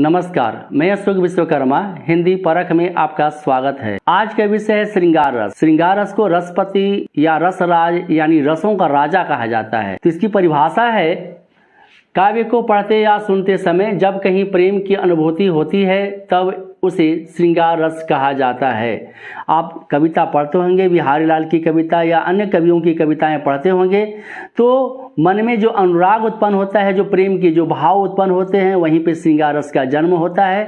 नमस्कार, मैं अशोक विश्वकर्मा हिंदी परख में आपका स्वागत है। आज का विषय है श्रृंगार रस। श्रृंगार रस को रसपति या रसराज यानी रसों का राजा कहा जाता है। तो इसकी परिभाषा है, काव्य को पढ़ते या सुनते समय जब कहीं प्रेम की अनुभूति होती है तब उसे श्रृंगार रस कहा जाता है। आप कविता पढ़ते होंगे, बिहारी लाल की कविता या अन्य कवियों की कविताएं पढ़ते होंगे, तो मन में जो अनुराग उत्पन्न होता है, जो प्रेम के जो भाव उत्पन्न होते हैं, वहीं पे श्रृंगार रस का जन्म होता है।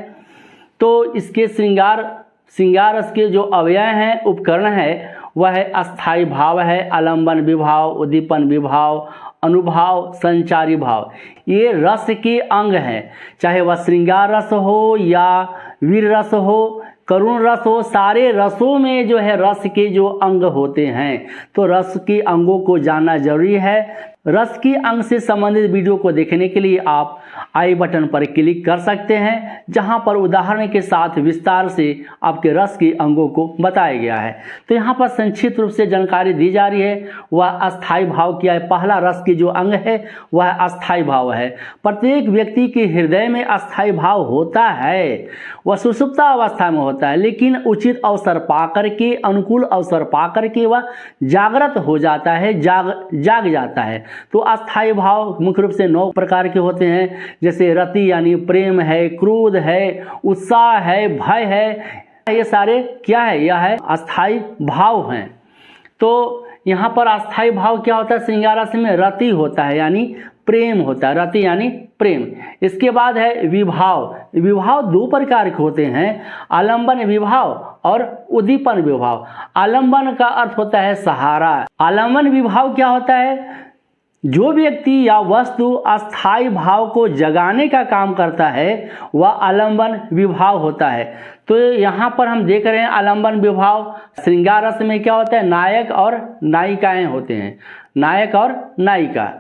तो इसके श्रृंगार रस के जो अवयव हैं, उपकरण है, वह है अस्थाई भाव है, आलंबन विभाव, उद्दीपन विभाव, अनुभाव, संचारी भाव। ये रस के अंग हैं, चाहे वह श्रृंगार रस हो या वीर रस हो, करुण रस हो, सारे रसों में जो है रस के जो अंग होते हैं। तो रस के अंगों को जानना जरूरी है। रस के अंग से संबंधित वीडियो को देखने के लिए आप आई बटन पर क्लिक कर सकते हैं, जहां पर उदाहरण के साथ विस्तार से आपके रस के अंगों को बताया गया है। तो यहाँ पर संक्षिप्त रूप से जानकारी दी जा रही है। वह अस्थाई भाव क्या है? पहला रस की जो अंग है वह अस्थाई भाव है। प्रत्येक व्यक्ति के हृदय में अस्थाई भाव होता है, वह सुषुप्ता अवस्था में होता है, लेकिन उचित अवसर पाकर के, अनुकूल अवसर पाकर के वह जागृत हो जाता है, जाग जाता है। तो अस्थाई भाव मुख्य रूप से 9 प्रकार के होते हैं, जैसे रति यानी प्रेम है, क्रोध है, उत्साह है, भय है। ये सारे क्या है? यह है अस्थाई भाव हैं। तो यहाँ पर अस्थाई भाव क्या होता है? श्रृंगार रस में रति होता है यानी प्रेम होता है, रति यानी प्रेम। इसके बाद है विभाव। विभाव 2 प्रकार के होते हैं, आलंबन विभाव और उद्दीपन विभाव। आलंबन का अर्थ होता है सहारा। आलंबन विभाव क्या होता है? जो व्यक्ति या वस्तु अस्थाई भाव को जगाने का काम करता है वह आलंबन विभाव होता है। तो यहाँ पर हम देख रहे हैं आलंबन विभाव। श्रृंगार रस में क्या होता है? नायक और नायिकाएं होते हैं, नायक और नायिका।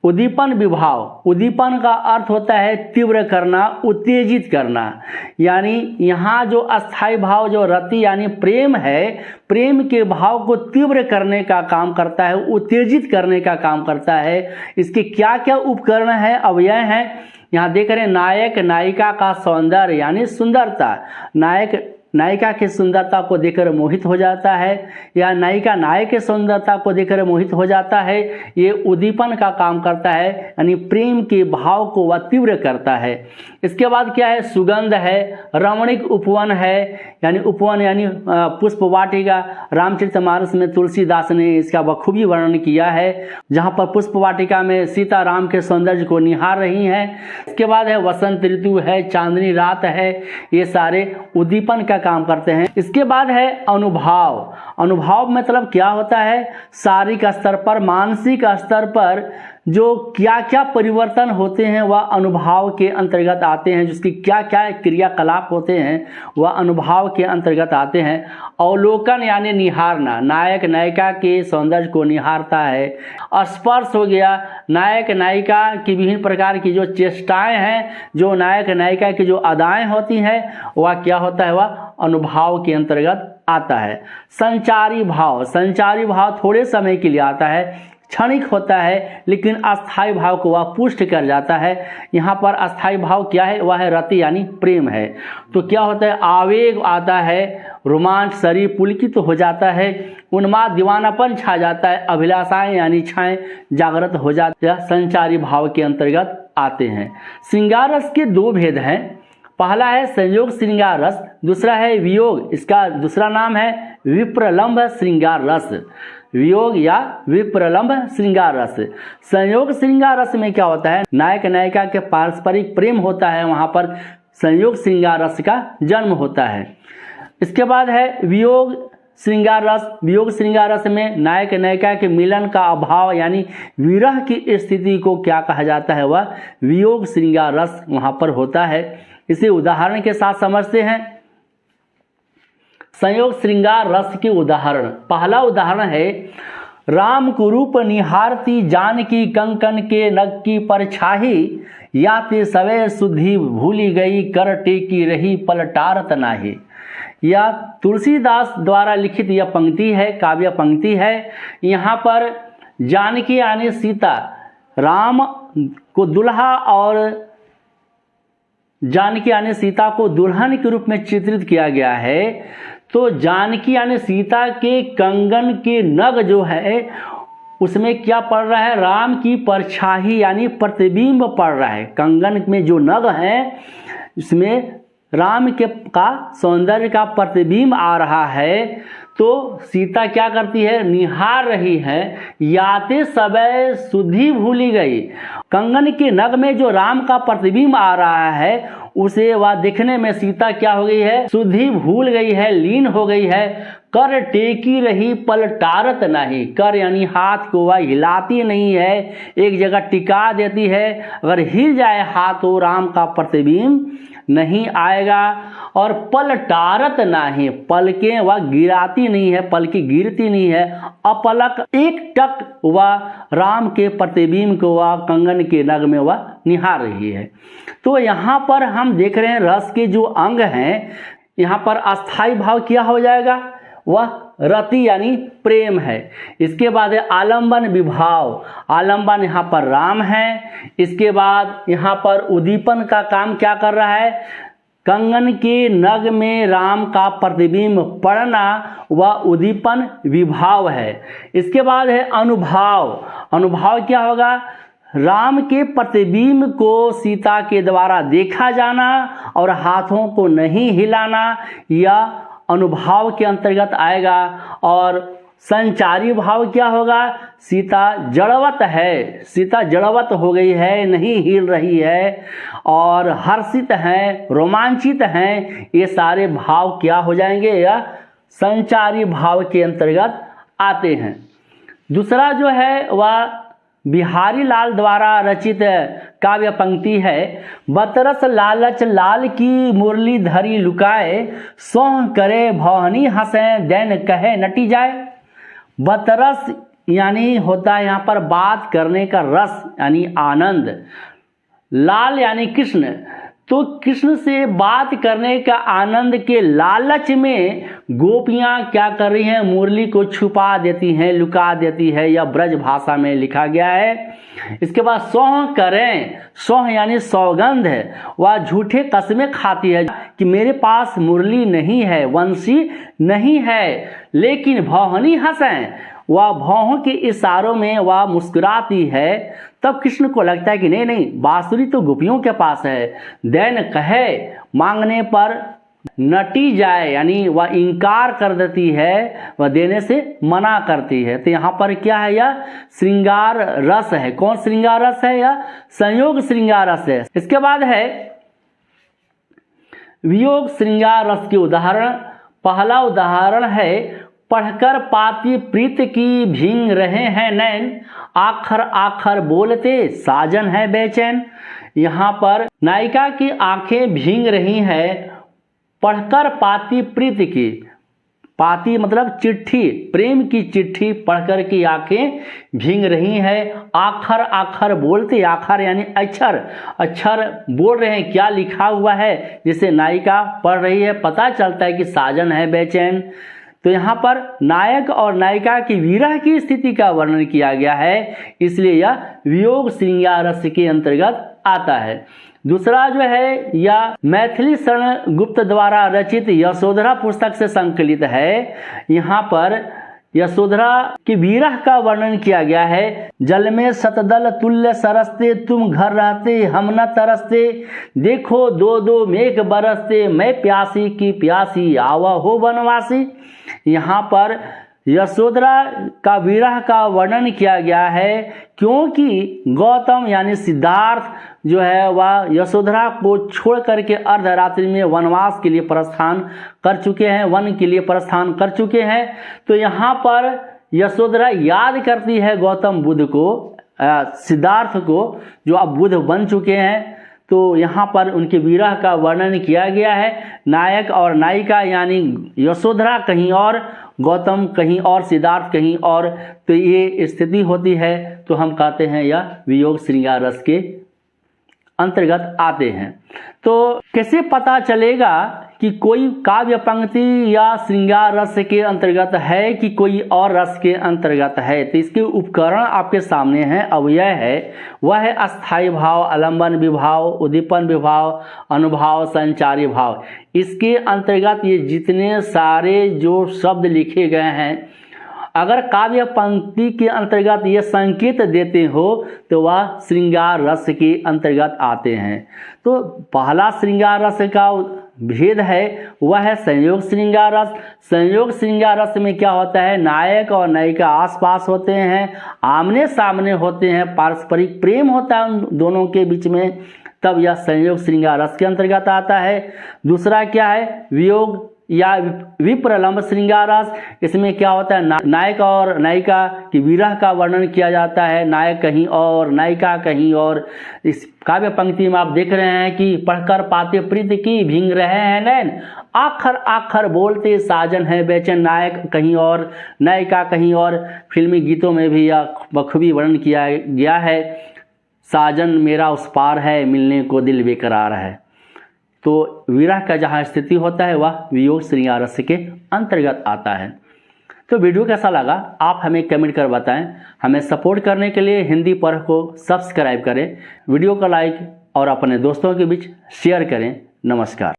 उद्दीपन विभाव, उद्दीपन का अर्थ होता है तीव्र करना, उत्तेजित करना। यानी यहाँ जो अस्थाई भाव जो रति यानी प्रेम है, प्रेम के भाव को तीव्र करने का काम करता है, उत्तेजित करने का काम करता है। इसके क्या क्या उपकरण हैं, अवयव हैं, यहाँ देख रहे हैं। नायक नायिका का सौंदर्य यानी सुंदरता। नायक नायिका की सुंदरता को देखकर मोहित हो जाता है, या नायिका नायक की सुंदरता को देखकर मोहित हो जाता है। ये उद्दीपन का काम करता है, यानी प्रेम के भाव को वह तीव्र करता है। इसके बाद क्या है? सुगंध है, रमणीक उपवन है, यानी उपवन यानी पुष्प वाटिका। रामचरितमानस में तुलसीदास ने इसका बखूबी वर्णन किया है, जहाँ पर पुष्प वाटिका में सीता राम के सौंदर्य को निहार रही हैं। इसके बाद है वसंत ऋतु है, चांदनी रात है, ये सारे उद्दीपन का काम करते हैं। इसके बाद है अनुभाव। अनुभाव मतलब क्या होता है? शारीरिक स्तर पर, मानसिक स्तर पर जो क्या क्या परिवर्तन होते हैं वह अनुभाव के अंतर्गत आते हैं। जिसकी क्या क्या क्रियाकलाप होते हैं वह अनुभाव के अंतर्गत आते हैं। अवलोकन यानी निहारना, नायक नायिका के सौंदर्य को निहारता है। स्पर्श हो गया, नायक नायिका की विभिन्न प्रकार की जो चेष्टाएं हैं, जो नायक नायिका की जो अदाएं होती हैं, वह क्या होता है? वह अनुभाव के अंतर्गत आता है। संचारी भाव, संचारी भाव थोड़े समय के लिए आता है, क्षणिक होता है, लेकिन अस्थाई भाव को वह पुष्ट कर जाता है। यहाँ पर अस्थाई भाव क्या है? वह है रति यानी प्रेम है। तो क्या होता है? आवेग आता है, रोमांच, शरीर पुलकित हो जाता है, उन्माद दीवानापन छा जाता है, अभिलाषाएं यानी इच्छाएं जागृत हो जाती है, संचारी भाव के अंतर्गत आते हैं। श्रृंगार रस के 2 भेद हैं। पहला है संयोग श्रृंगार रस, दूसरा है वियोग। इसका दूसरा नाम है विप्रलंभ श्रृंगार रस। वियोग या विप्रलंभ श्रृंगार रस। संयोग श्रृंगार रस में क्या होता है? नायक नायिका के पारस्परिक प्रेम होता है, वहां पर संयोग श्रृंगार रस का जन्म होता है। इसके बाद है वियोग श्रृंगार रस। वियोग श्रृंगार रस में नायक नायिका के मिलन का अभाव यानी विरह की स्थिति को क्या कहा जाता है? वह वियोग श्रृंगार रस वहां पर होता है। इसे उदाहरण के साथ समझते हैं। संयोग श्रृंगार रस के उदाहरण। पहला उदाहरण है, राम कुरूप निहारती जानकी कंकन के नग की परछाही, याते सवे सुधि भूली गई कर टेकी रही पलटारत नाही। यह तुलसीदास द्वारा लिखित यह पंक्ति है, काव्य पंक्ति है। यहाँ पर जानकी यानी सीता, राम को दुल्हा और जानकी यानी सीता को दुल्हन के रूप में चित्रित किया गया है, तो जानकी यानी सीता के कंगन के नग जो है उसमें क्या पड़ रहा है, राम की परछाई यानी प्रतिबिंब पड़ रहा है। कंगन में जो नग है इसमें राम के का सौंदर्य का प्रतिबिंब आ रहा है। तो सीता क्या करती है, निहार रही है, याते समय सुधि भूली गई। कंगन के नग में जो राम का प्रतिबिंब आ रहा है उसे वह देखने में सीता क्या हो गई है, सुधि भूल गई है, लीन हो गई है। कर टेकी रही पलटारत नहीं, कर यानी हाथ को वह हिलाती नहीं है, एक जगह टिका देती है। अगर हिल जाए हाथ तो राम का प्रतिबिंब नहीं आएगा। और पलटारत नहीं, पलकें वह गिराती नहीं है, पलकें गिरती नहीं है, अपलक एक टक वह राम के प्रतिबिंब को वह कंगन के नग में वह निहार रही है। तो यहाँ पर हम देख रहे हैं रस के जो अंग हैं, यहाँ पर अस्थाई भाव क्या हो जाएगा, वह रति यानी प्रेम है। इसके बाद है आलंबन विभाव, आलंबन यहाँ पर राम है। इसके बाद यहाँ पर उद्दीपन का काम क्या कर रहा है, कंगन के नग में राम का प्रतिबिंब पड़ना वह उद्दीपन विभाव है। इसके बाद है अनुभाव, अनुभाव क्या होगा, राम के प्रतिबिंब को सीता के द्वारा देखा जाना और हाथों को नहीं हिलाना, यह अनुभाव के अंतर्गत आएगा। और संचारी भाव क्या होगा, सीता जड़वत है, सीता जड़वत हो गई है, नहीं हिल रही है, और हर्षित हैं, रोमांचित हैं, ये सारे भाव क्या हो जाएंगे, यह संचारी भाव के अंतर्गत आते हैं। दूसरा जो है वह बिहारी लाल द्वारा रचित काव्य पंक्ति है, बतरस लालच लाल की मुरली धरी लुकाए, सोह करे भौहनी हंसे दैन कहे नटी जाए। बतरस यानी होता है यहाँ पर बात करने का रस यानी आनंद, लाल यानी कृष्ण, तो कृष्ण से बात करने का आनंद के लालच में गोपियाँ क्या कर रही हैं, मुरली को छुपा देती हैं, लुका देती है, यह ब्रज भाषा में लिखा गया है। इसके बाद सोह करें, सोह यानी सौगंध है, वह झूठे कस्में खाती है कि मेरे पास मुरली नहीं है, वंशी नहीं है, लेकिन भौहनी हंसें, वह भौहों के इशारों में वह मुस्कुराती है। तब कृष्ण को लगता है कि नहीं नहीं, बांसुरी तो गोपियों के पास है, दैन कहे, मांगने पर नटी जाए, यानी वह इनकार कर देती है, वह देने से मना करती है। तो यहाँ पर क्या है, यह श्रृंगार रस है। कौन श्रृंगार रस है, यह संयोग श्रृंगार रस है। इसके बाद है वियोग श्रृंगार रस के उदाहरण। पहला उदाहरण है, पढ़कर पाती प्रीत की भींग रहे हैं नैन, आखर आखर बोलते साजन है बेचैन। यहाँ पर नायिका की आंखें भींग रही हैं, पढ़कर पाती प्रीत की, पाती मतलब चिट्ठी, प्रेम की चिट्ठी पढ़कर की आंखें भींग रही हैं, आखर आखर बोलते, आखर यानी अक्षर, अक्षर बोल रहे हैं, क्या लिखा हुआ है जिसे नायिका पढ़ रही है, पता चलता है कि साजन है बेचैन। तो यहाँ पर नायक और नायिका की विरह की स्थिति का वर्णन किया गया है, इसलिए यह वियोग श्रृंगार रस के अंतर्गत आता है। दूसरा जो है यह मैथिली शरण गुप्त द्वारा रचित यशोधरा पुस्तक से संकलित है। यहाँ पर यशोधरा की विरह का वर्णन किया गया है। जल में सतदल तुल्य सरसते, तुम घर रहते हम न तरसते, देखो दो दो मेघ बरसते, मैं प्यासी की प्यासी आवा हो बनवासी। यहाँ पर यशोधरा का विरह का वर्णन किया गया है, क्योंकि गौतम यानी सिद्धार्थ जो है वह यशोधरा को छोड़ करके अर्धरात्रि में वनवास के लिए प्रस्थान कर चुके हैं, वन के लिए प्रस्थान कर चुके हैं। तो यहाँ पर यशोधरा याद करती है गौतम बुद्ध को, सिद्धार्थ को, जो अब बुद्ध बन चुके हैं। तो यहाँ पर उनके विरह का वर्णन किया गया है। नायक और नायिका यानी यशोधरा कहीं और, गौतम कहीं और, सिद्धार्थ कहीं और, तो ये स्थिति होती है। तो हम कहते हैं यह वियोग श्रृंगार रस के अंतर्गत आते हैं। तो कैसे पता चलेगा कि कोई काव्य पंक्ति या श्रृंगार रस के अंतर्गत है कि कोई और रस के अंतर्गत है। तो इसके उपकरण आपके सामने हैं। अब यह है, वह है अस्थाई भाव, आलंबन विभाव, उद्दीपन विभाव, अनुभाव, संचारी भाव। इसके अंतर्गत ये जितने सारे जो शब्द लिखे गए हैं, अगर काव्य पंक्ति के अंतर्गत ये संकेत देते हो तो वह श्रृंगार रस के अंतर्गत आते हैं। तो पहला श्रृंगार रस का भेद है वह है संयोग श्रृंगार रस। संयोग श्रृंगार रस में क्या होता है, नायक और नायिका आसपास होते हैं, आमने सामने होते हैं, पारस्परिक प्रेम होता है उन दोनों के बीच में, तब यह संयोग श्रृंगार रस के अंतर्गत आता है। दूसरा क्या है, वियोग या विप्रलंब श्रृंगार रस। इसमें क्या होता है, नायक और नायिका की विरह का वर्णन किया जाता है, नायक कहीं और नायिका कहीं और। इस काव्य पंक्ति में आप देख रहे हैं कि पढ़कर पाते प्रीत की भींग रहे हैं नैन, आखर आखर बोलते साजन है बेचैन, नायक कहीं और नायिका कहीं और। फिल्मी गीतों में भी यह बखूबी वर्णन किया गया है, साजन मेरा उस पार है, मिलने को दिल बेकरार है। तो विरह का जहाँ स्थिति होता है वह वियोग श्रृंगार रस के अंतर्गत आता है। तो वीडियो कैसा लगा आप हमें कमेंट कर बताएं। हमें सपोर्ट करने के लिए हिंदी पढ़ को सब्सक्राइब करें, वीडियो को लाइक और अपने दोस्तों के बीच शेयर करें। नमस्कार।